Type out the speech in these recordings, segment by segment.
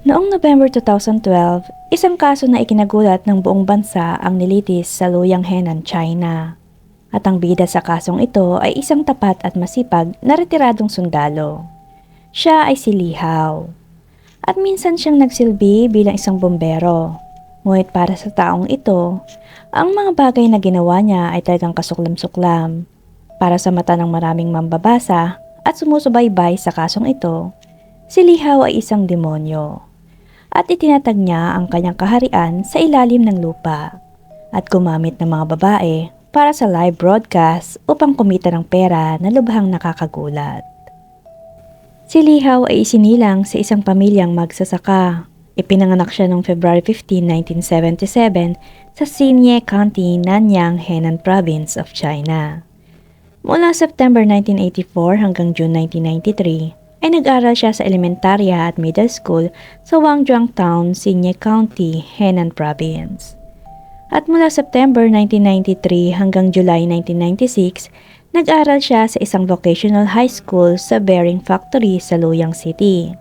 Noong November 2012, isang kaso na ikinagulat ng buong bansa ang nilitis sa Luoyang, Henan, China. At ang bida sa kasong ito ay isang tapat at masipag na retiradong sundalo. Siya ay si Li Hao. At minsan siyang nagsilbi bilang isang bombero. Ngunit para sa taong ito, ang mga bagay na ginawa niya ay talagang kasuklam-suklam. Para sa mata ng maraming mambabasa at sumusubaybay sa kasong ito, si Li Hao ay isang demonyo. At itinatag niya ang kanyang kaharian sa ilalim ng lupa at gumamit ng mga babae para sa live broadcast upang kumita ng pera na lubhang nakakagulat. Si Li Hao ay isinilang sa isang pamilyang magsasaka. Ipinanganak siya noong February 15, 1977 sa Xinye County, Nanyang, Henan Province of China. Mula September 1984 hanggang June 1993, ay nag-aral siya sa elementarya at middle school sa Wangjuang Town, Xinye County, Henan Province. At mula September 1993 hanggang July 1996, nag-aral siya sa isang vocational high school sa Bearing Factory sa Luoyang City.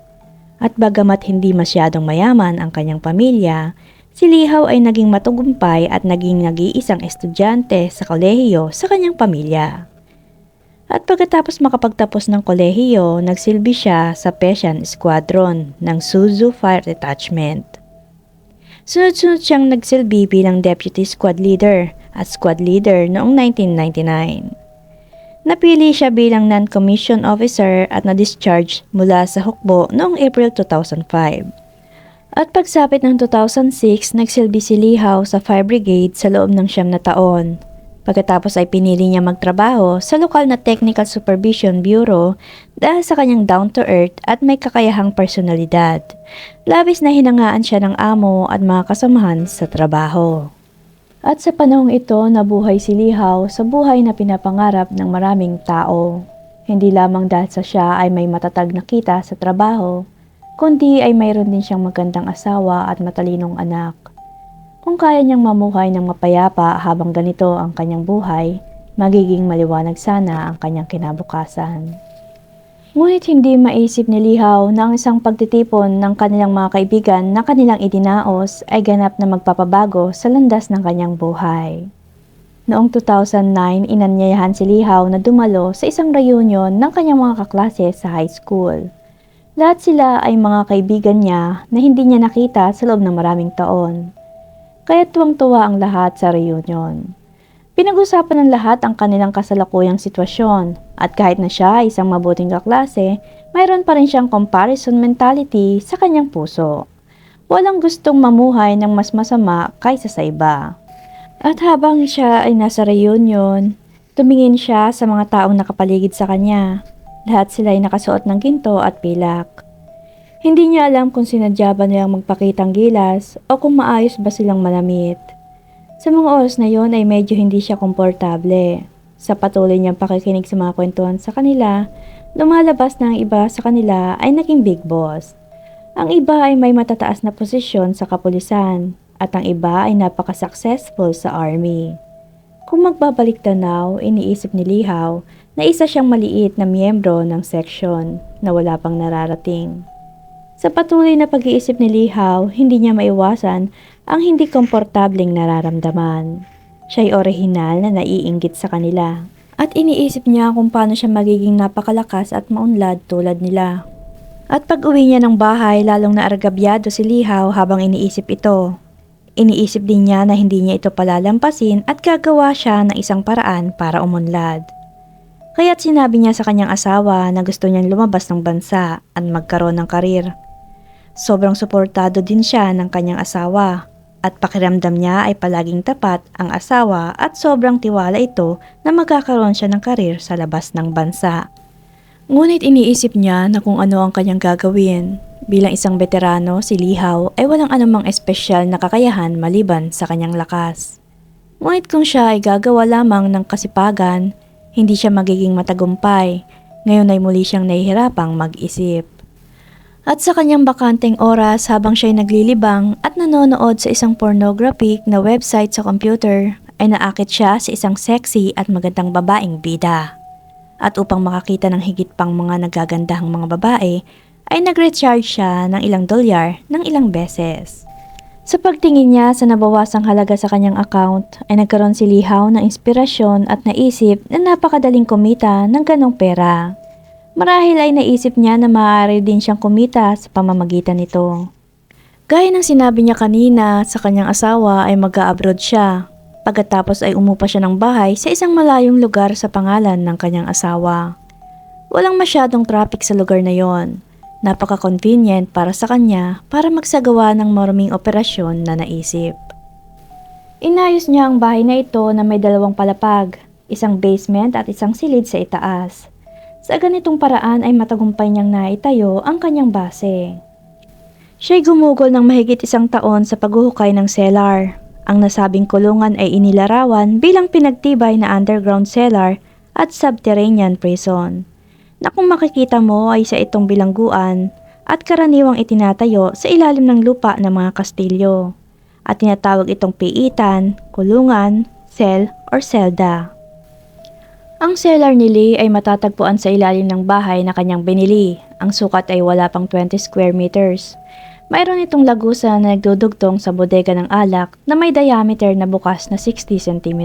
At bagamat hindi masyadong mayaman ang kanyang pamilya, si Li Hao ay naging matagumpay at naging nag-iisang estudyante sa kolehiyo sa kanyang pamilya. At pagkatapos makapagtapos ng kolehiyo, nagsilbi siya sa Pesian Squadron ng Suzhou Fire Detachment. Sunod-sunod siyang nagsilbi bilang Deputy Squad Leader at Squad Leader noong 1999. Napili siya bilang Non-Commissioned Officer at na-discharge mula sa hukbo noong April 2005. At pagsapit ng 2006, nagsilbi si Li Hao sa Fire Brigade sa loob ng 9 na taon. Pagkatapos ay pinili niya magtrabaho sa lokal na Technical Supervision Bureau dahil sa kanyang down-to-earth at may kakayahang personalidad. Labis na hinangaan siya ng amo at mga kasamahan sa trabaho. At sa panahong ito, nabuhay si Li Hao sa buhay na pinapangarap ng maraming tao. Hindi lamang dahil sa siya ay may matatag na kita sa trabaho, kundi ay mayroon din siyang magandang asawa at matalinong anak. Kung kaya niyang mamuhay ng mapayapa habang ganito ang kanyang buhay, magiging maliwanag sana ang kanyang kinabukasan. Ngunit hindi maisip ni Li Hao na ang isang pagtitipon ng kanilang mga kaibigan na kanilang idinaos ay ganap na magpapabago sa landas ng kanyang buhay. Noong 2009, inanyayahan si Li Hao na dumalo sa isang reunion ng kanyang mga kaklase sa high school. Lahat sila ay mga kaibigan niya na hindi niya nakita sa loob ng maraming taon. Kaya tuwang-tuwa ang lahat sa reunion. Pinag-usapan ng lahat ang kanilang kasalukuyang sitwasyon at kahit na siya ay isang mabuting kaklase, mayroon pa rin siyang comparison mentality sa kanyang puso. Walang gustong mamuhay ng mas masama kaysa sa iba. At habang siya ay nasa reunion, tumingin siya sa mga taong nakapaligid sa kanya. Lahat sila ay nakasuot ng ginto at pilak. Hindi niya alam kung sinadya ba nilang magpakitang gilas o kung maayos ba silang malamit. Sa mga oras na yon ay medyo hindi siya komportable. Sa patuloy niyang pakikinig sa mga kwentuhan sa kanila, lumalabas na ang iba sa kanila ay naging big boss. Ang iba ay may matataas na posisyon sa kapulisan at ang iba ay napaka-successful sa army. Kung magbabalik tanaw, iniisip ni Li Hao na isa siyang maliit na miyembro ng section na wala pang nararating. Sa patuloy na pag-iisip ni Li Hao, hindi niya maiwasan ang hindi komportableng nararamdaman. Siya'y orihinal na naiinggit sa kanila. At iniisip niya kung paano siya magiging napakalakas at maunlad tulad nila. At pag-uwi niya ng bahay, lalong naargabyado si Li Hao habang iniisip ito. Iniisip din niya na hindi niya ito palalampasin at gagawa siya ng isang paraan para umunlad. Kaya't sinabi niya sa kanyang asawa na gusto niyang lumabas ng bansa at magkaroon ng karir. Sobrang suportado din siya ng kanyang asawa at pakiramdam niya ay palaging tapat ang asawa at sobrang tiwala ito na magkakaroon siya ng karir sa labas ng bansa. Ngunit iniisip niya na kung ano ang kanyang gagawin. Bilang isang veterano, si Li Hao ay walang anumang espesyal na kakayahan maliban sa kanyang lakas. Ngunit kung siya ay gagawa lamang ng kasipagan, hindi siya magiging matagumpay. Ngayon ay muli siyang nahihirapang mag-isip. At sa kanyang bakanteng oras habang siya'y naglilibang at nanonood sa isang pornographic na website sa computer, ay naakit siya sa isang sexy at magandang babaeng bida. At upang makakita ng higit pang mga nagagandahang mga babae, ay nag-recharge siya ng ilang dolyar ng ilang beses. Sa pagtingin niya sa nabawasang halaga sa kanyang account ay nagkaroon si Lihaw ng inspirasyon at naisip na napakadaling kumita ng ganong pera. Marahil ay naisip niya na maaari din siyang kumita sa pamamagitan nito. Gaya ng sinabi niya kanina sa kanyang asawa ay mag-a-abroad siya. Pagkatapos ay umupa siya ng bahay sa isang malayong lugar sa pangalan ng kanyang asawa. Walang masyadong traffic sa lugar na yon. Napaka-convenient para sa kanya para magsagawa ng maruming operasyon na naisip. Inayos niya ang bahay na ito na may 2 palapag, isang basement at isang silid sa itaas. Sa ganitong paraan ay matagumpay niyang naitayo ang kanyang base. Siya'y gumugol ng mahigit 1 taon sa paghuhukay ng cellar. Ang nasabing kulungan ay inilarawan bilang pinagtibay na underground cellar at subterranean prison, na kung makikita mo ay sa itong bilangguan at karaniwang itinatayo sa ilalim ng lupa ng mga kastilyo at tinatawag itong piitan, kulungan, cell or selda. Ang cellar ni Lee ay matatagpuan sa ilalim ng bahay na kanyang binili. Ang sukat ay wala pang 20 square meters. Mayroon itong lagusan na nagdudugtong sa bodega ng alak na may diameter na bukas na 60 cm.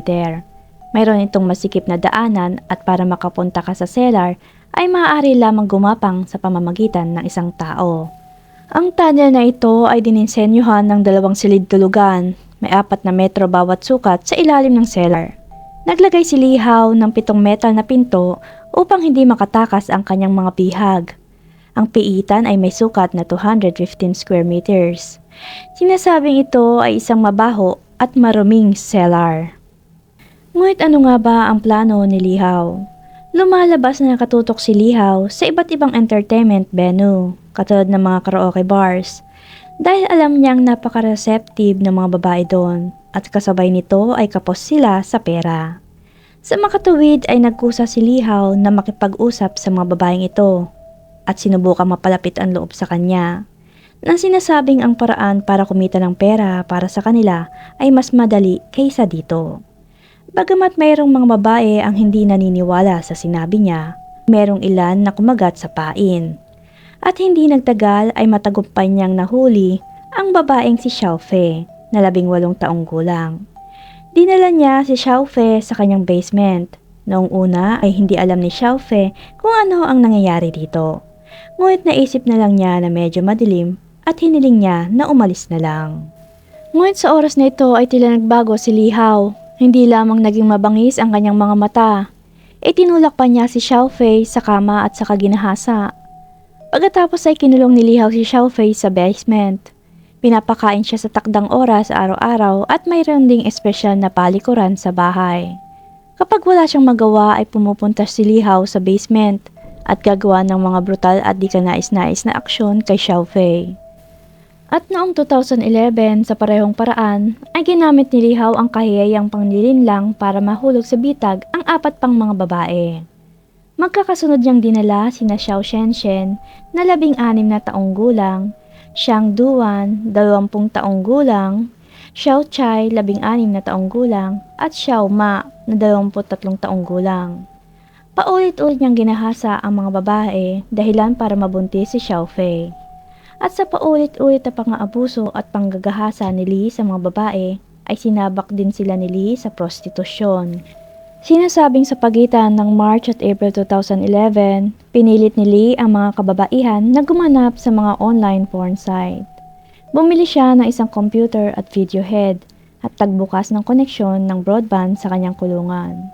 Mayroon itong masikip na daanan at para makapunta ka sa cellar ay maaari lamang gumapang sa pamamagitan ng isang tao. Ang tunnel na ito ay dininsenyuhan ng 2 silid tulugan. May 4 na metro bawat sukat sa ilalim ng cellar. Naglagay si Lihaw ng 7 metal na pinto upang hindi makatakas ang kanyang mga bihag. Ang piitan ay may sukat na 215 square meters. Sinasabing ito ay isang mabaho at maruming cellar. Ngunit ano nga ba ang plano ni Lihaw? Lumalabas na nakatutok si Lihaw sa iba't ibang entertainment venue, katulad ng mga karaoke bars, dahil alam niyang napaka-receptive ng mga babae doon at kasabay nito ay kapos sila sa pera. Sa makatuwid ay nagkusa si Lihaw na makipag-usap sa mga babaeng ito at sinubukang mapalapit ang loob sa kanya, nang sinasabing ang paraan para kumita ng pera para sa kanila ay mas madali kaysa dito. Bagamat mayroong mga babae ang hindi naniniwala sa sinabi niya, mayroong ilan na kumagat sa pain. At hindi nagtagal ay matagumpay niyang nahuli ang babaeng si Xiaofei na 18 taong gulang. Dinala niya si Xiaofei sa kanyang basement. Noong una ay hindi alam ni Xiaofei kung ano ang nangyayari dito. Ngunit naisip na lang niya na medyo madilim at hiniling niya na umalis na lang. Ngunit sa oras na ito ay tila nagbago si Lihaw. Hindi lamang naging mabangis ang kanyang mga mata. Itinulak pa niya si Xiaofei sa kama at saka ginahasa. Pagkatapos ay kinulong ni Lihaw si Xiaofei sa basement. Pinapakain siya sa takdang oras araw-araw at mayroon ding espesyal na palikuran sa bahay. Kapag wala siyang magawa ay pumupunta si Lihaw sa basement at gagawa ng mga brutal at di kanais-nais na aksyon kay Xiaofei. At noong 2011 sa parehong paraan ay ginamit ni Lihaw ang kahiyayang pangnilinlang para mahulog sa bitag ang 4 pang mga babae. Magkakasunod niyang dinala sina Xiao Shenshen na 16 na taong gulang, Xiang Duan, 20 taong gulang, Xiao Chai, 16 na taong gulang, at Xiao Ma na 23 taong gulang. Paulit-ulit niyang ginahasa ang mga babae dahilan para mabuntis si Xiaofei. At sa paulit-ulit na pang-aabuso at panggagahasa ni Lee sa mga babae, ay sinabak din sila ni Lee sa prostitusyon. Sinasabing sa pagitan ng March at April 2011, pinilit ni Lee ang mga kababaihan na gumanap sa mga online porn site. Bumili siya ng isang computer at video head at tagbukas ng koneksyon ng broadband sa kanyang kulungan.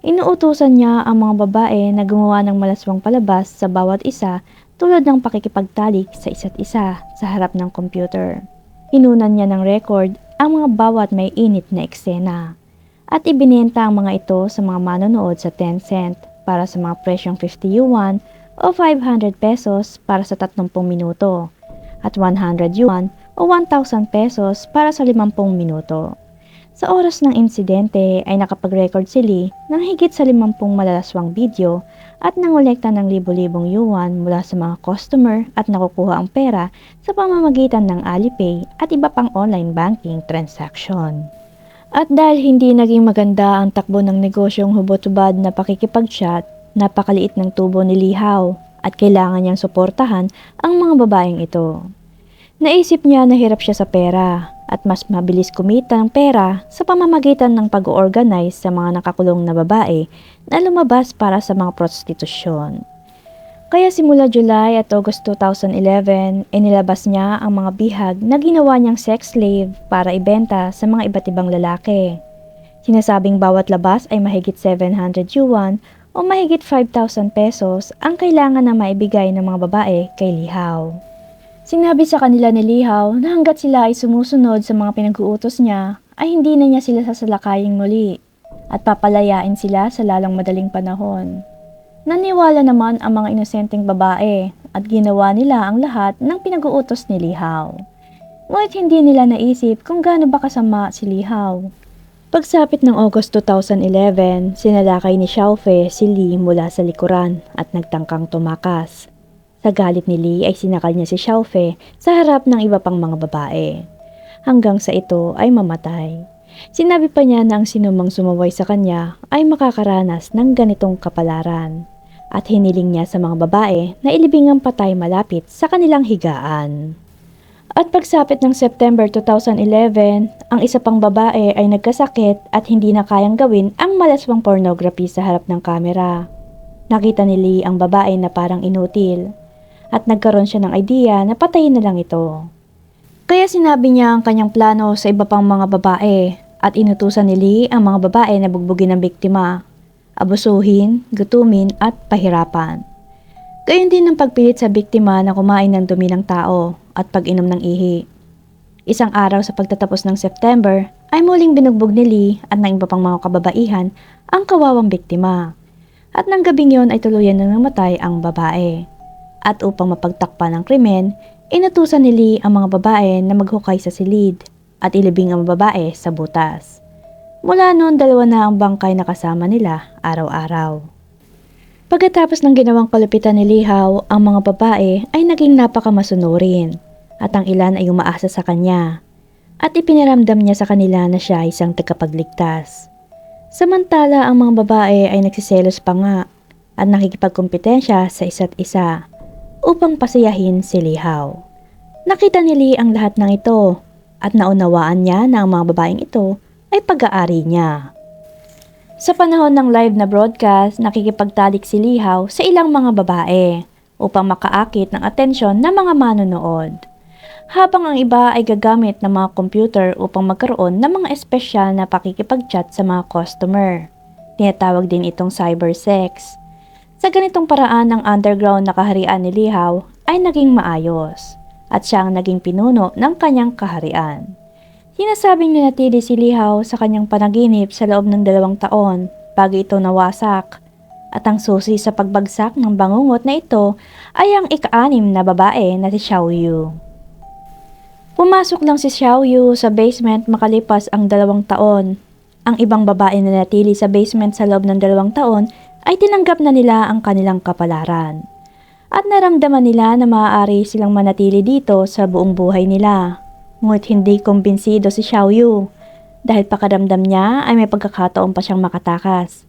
Inuutusan niya ang mga babae na gumawa ng malaswang palabas sa bawat isa tulad ng pakikipagtalik sa isa't isa sa harap ng computer. Inunan niya ng record ang mga bawat may init na eksena at ibinenta ang mga ito sa mga manonood sa Tencent para sa mga presyong 50 yuan o 500 pesos para sa 30 minuto at 100 yuan o 1,000 pesos para sa 50 minuto. Sa oras ng insidente ay nakapag-record si Lee ng higit sa 50 malalaswang video at nangolekta ng libo-libong yuan mula sa mga customer at nakukuha ang pera sa pamamagitan ng Alipay at iba pang online banking transaction. At dahil hindi naging maganda ang takbo ng negosyong hubot-hubad na pakikipag-chat, napakaliit ng tubo ni Lihaw at kailangan niyang suportahan ang mga babaeng ito. Naisip niya na hirap siya sa pera at mas mabilis kumita ng pera sa pamamagitan ng pag-organize sa mga nakakulong na babae na lumabas para sa mga prostitusyon. Kaya simula July at August 2011, inilabas niya ang mga bihag na ginawa niyang sex slave para ibenta sa mga iba't ibang lalaki. Sinasabing bawat labas ay mahigit 700 yuan o mahigit 5,000 pesos ang kailangan na maibigay ng mga babae kay Lihaw. Sinabi sa kanila ni Lihaw na hanggat sila ay sumusunod sa mga pinag-uutos niya, ay hindi na niya sila sasalakayin muli at papalayain sila sa lalong madaling panahon. Naniwala naman ang mga inosenteng babae at ginawa nila ang lahat ng pinag-uutos ni Lihaw. Ngunit hindi nila naisip kung gaano ba kasama si Lihaw. Pagsapit ng August 2011, sinalakay ni Xiaofei si Li mula sa likuran at nagtangkang tumakas. Sa galit ni Li ay sinakal niya si Xiaofei sa harap ng iba pang mga babae. Hanggang sa ito ay mamatay. Sinabi pa niya na ang sinumang sumaway sa kanya ay makakaranas ng ganitong kapalaran. At hiniling niya sa mga babae na ilibing ang patay malapit sa kanilang higaan. At pagsapit ng September 2011, ang isa pang babae ay nagkasakit at hindi na kayang gawin ang malaswang pornography sa harap ng kamera. Nakita ni Li ang babae na parang inutil. At nagkaroon siya ng idea na patayin na lang ito. Kaya sinabi niya ang kanyang plano sa iba pang mga babae at inutusan ni Li ang mga babae na bugbugin ng biktima, abusuhin, gutumin at pahirapan. Gayon din ang pagpilit sa biktima na kumain ng dumi ng tao at pag-inom ng ihi. Isang araw sa pagtatapos ng September ay muling binugbog ni Li at ng iba pang mga kababaihan ang kawawang biktima. At ng gabing yon ay tuluyan na namatay ang babae. At upang mapagtakpan ang krimen, inutusan ni Li ang mga babae na maghukay sa silid at ilibing ang babae sa butas. Mula noon, 2 na ang bangkay na kasama nila araw-araw. Pagkatapos ng ginawang kalupitan ni Lihaw, ang mga babae ay naging napakamasunurin at ang ilan ay umaasa sa kanya at ipinaramdam niya sa kanila na siya ay isang tagapagligtas. Samantala, ang mga babae ay nagsiselos pa nga at nakikipagkompetensya sa isa't isa upang pasayahin si Lihaw. Nakita ni Li ang lahat ng ito at naunawaan niya na ang mga babaeng ito ay pag-aari niya. Sa panahon ng live na broadcast, nakikipagtalik si Lihaw sa ilang mga babae upang makaakit ng atensyon ng mga manonood. Habang ang iba ay gagamit ng mga computer upang magkaroon ng mga espesyal na pakikipag-chat sa mga customer. Tinatawag din itong cybersex. Sa ganitong paraan, ang underground na kaharian ni Lihaw ay naging maayos at siya ang naging pinuno ng kanyang kaharian. Sinasabing nanatili si Lihaw sa kanyang panaginip sa loob ng 2 taon bago ito nawasak at ang susi sa pagbagsak ng bangungot na ito ay ang ika-6 na babae na si Xiaoyu. Pumasok lang si Xiaoyu sa basement makalipas ang 2 taon. Ang ibang babae na natili sa basement sa loob ng 2 taon ay tinanggap na nila ang kanilang kapalaran. At naramdaman nila na maaari silang manatili dito sa buong buhay nila. Ngunit hindi kumbinsido si Xiaoyu dahil pakaramdam niya ay may pagkakataon pa siyang makatakas.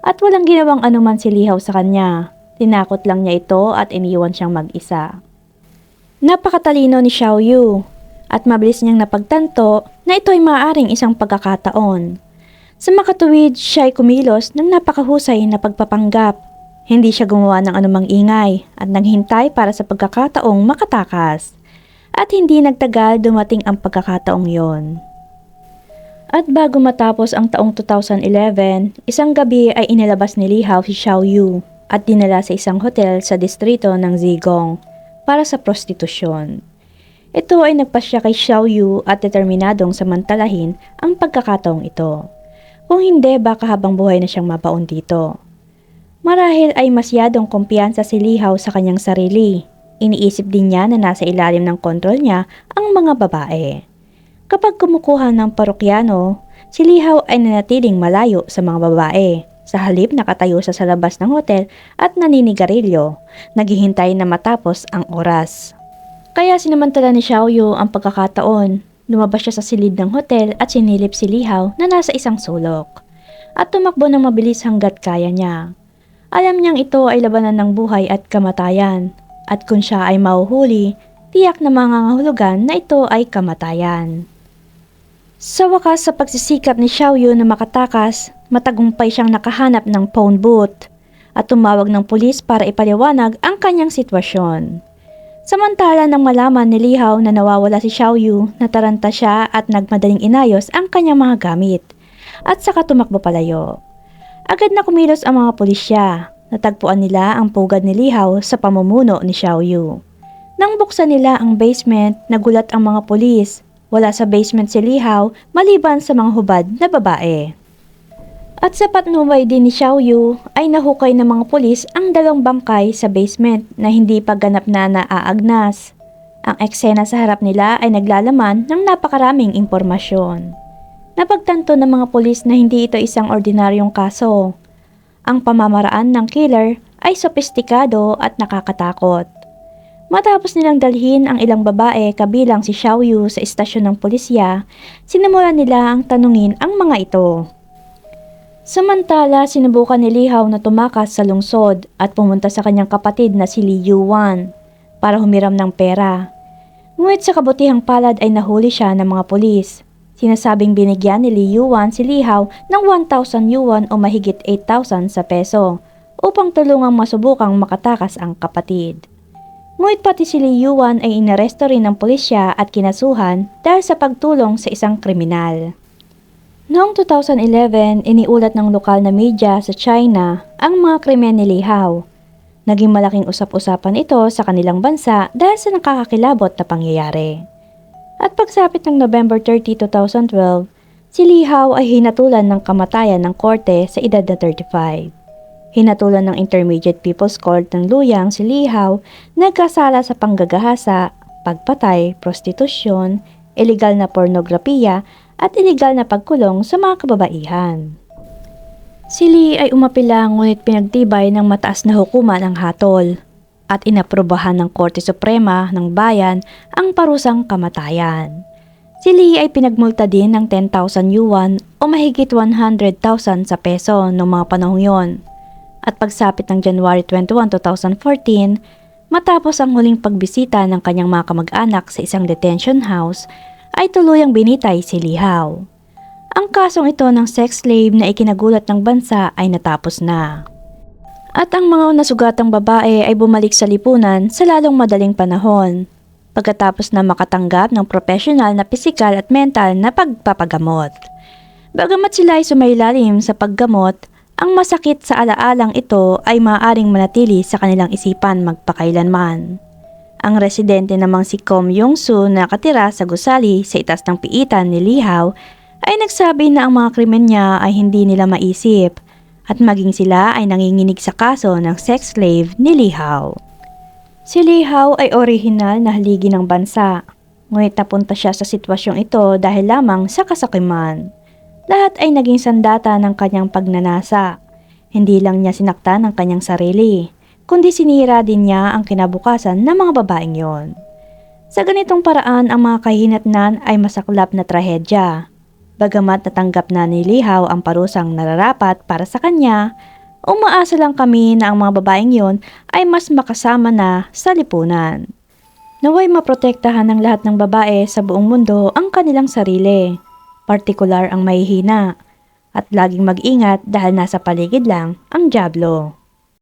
At walang ginawang anuman si Lihaw sa kanya. Tinakot lang niya ito at iniwan siyang mag-isa. Napakatalino ni Xiaoyu at mabilis niyang napagtanto na ito ay maaaring isang pagkakataon. Sa makatuwid, siya ay kumilos ng napakahusay na pagpapanggap. Hindi siya gumawa ng anumang ingay at naghintay para sa pagkakataong makatakas. At hindi nagtagal dumating ang pagkakataong yon. At bago matapos ang taong 2011, isang gabi ay inilabas ni Lihaw si Xiaoyu at dinala sa isang hotel sa distrito ng Zigong para sa prostitusyon. Ito ay nagpasya kay Xiaoyu at determinadong samantalahin ang pagkakataong ito. Kung hindi, baka habang buhay na siyang mabaon dito. Marahil ay masyadong kumpiyansa si Lihaw sa kanyang sarili. Iniisip din niya na nasa ilalim ng kontrol niya ang mga babae. Kapag kumukuha ng parokyano, si Lihaw ay nanatiling malayo sa mga babae. Sa halip nakatayo siya sa labas ng hotel at naninigarilyo, naghihintay na matapos ang oras. Kaya sinamantala ni Xiaoyu ang pagkakataon. Lumabas siya sa silid ng hotel at sinilip si Lihaw na nasa isang sulok. At tumakbo ng mabilis hanggat kaya niya. Alam niyang ito ay labanan ng buhay at kamatayan, at kung siya ay mahuhuli, tiyak na mangangahulugan na ito ay kamatayan. Sa wakas sa pagsisikap ni Xiaoyu na makatakas, matagumpay siyang nakahanap ng phone booth at tumawag ng pulis para ipaliwanag ang kanyang sitwasyon. Samantala nang malaman ni Li Hao na nawawala si Xiaoyu, nataranta siya at nagmadaling inayos ang kanyang mga gamit at saka tumakbo palayo. Agad na kumilos ang mga pulisya. Natagpuan nila ang pugad ni Li Hao sa pamumuno ni Xiaoyu. Nang buksan nila ang basement, nagulat ang mga pulis. Wala sa basement si Li Hao maliban sa mga hubad na babae. At sa patnubay din ni Xiaoyu ay nahukay ng mga pulis ang dalawang bangkay sa basement na hindi pa ganap na naaagnas. Ang eksena sa harap nila ay naglalaman ng napakaraming impormasyon. Napagtanto ng mga pulis na hindi ito isang ordinaryong kaso. Ang pamamaraan ng killer ay sophisticado at nakakatakot. Matapos nilang dalhin ang ilang babae kabilang si Xiaoyu sa istasyon ng pulisya, sinimulan nila ang tanungin ang mga ito. Samantala, sinubukan ni Li Hao na tumakas sa lungsod at pumunta sa kanyang kapatid na si Li Yuan para humiram ng pera. Ngunit sa kabutihang palad ay nahuli siya ng mga pulis. Sinasabing binigyan ni Li Yuan si Li Hao ng 1,000 yuan o mahigit 8,000 sa peso upang tulungang masubukang makatakas ang kapatid. Ngunit pati si Li Yuan ay inaresto rin ng pulisya at kinasuhan dahil sa pagtulong sa isang kriminal. Noong 2011, iniulat ng lokal na media sa China ang mga krimen ni Li Hao. Naging malaking usap-usapan ito sa kanilang bansa dahil sa nakakakilabot na pangyayari. At pagsapit ng November 30, 2012, si Li Hao ay hinatulan ng kamatayan ng korte sa edad na 35. Hinatulan ng Intermediate People's Court ng Luoyang si Li Hao nagkasala sa panggagahasa, pagpatay, prostitusyon, illegal na pornografiya at illegal na pagkulong sa mga kababaihan. Si Li ay umapila ngunit pinagtibay ng mataas na hukuman ang hatol at inaprobahan ng Korte Suprema ng Bayan ang parusang kamatayan. Si Li ay pinagmulta din ng 10,000 yuan o mahigit 100,000 sa peso noong mga panahong yon. At pagsapit ng January 21, 2014, matapos ang huling pagbisita ng kanyang mga kamag-anak sa isang detention house, ay tuluyang binitay si Li Hao. Ang kasong ito ng sex slave na ikinagulat ng bansa ay natapos na. At ang mga nasugatang babae ay bumalik sa lipunan sa lalong madaling panahon, pagkatapos na makatanggap ng profesional na pisikal at mental na pagpapagamot. Bagamat sila ay sumailalim sa paggamot, ang masakit sa alaalang ito ay maaaring manatili sa kanilang isipan magpakailanman. Ang residente namang si Kom Yong-soo na nakatira sa gusali sa itas ng piitan ni Li Hao ay nagsabi na ang mga krimen niya ay hindi nila maisip at maging sila ay nanginginig sa kaso ng sex slave ni Li Hao. Si Li Hao ay orihinal na haligi ng bansa, ngunit napunta siya sa sitwasyong ito dahil lamang sa kasakiman. Lahat ay naging sandata ng kanyang pagnanasa. Hindi lang niya sinaktan ang kanyang sarili, kundi sinira din niya ang kinabukasan ng mga babaeng yon. Sa ganitong paraan, ang mga kahinatnan ay masaklap na trahedya. Bagamat natanggap na ni Li Hao ang parusang nararapat para sa kanya, umaasa lang kami na ang mga babaeng yon ay mas makasama na sa lipunan. Naway maprotektahan ng lahat ng babae sa buong mundo ang kanilang sarili, partikular ang mahihina, at laging mag-ingat dahil nasa paligid lang ang dyablo.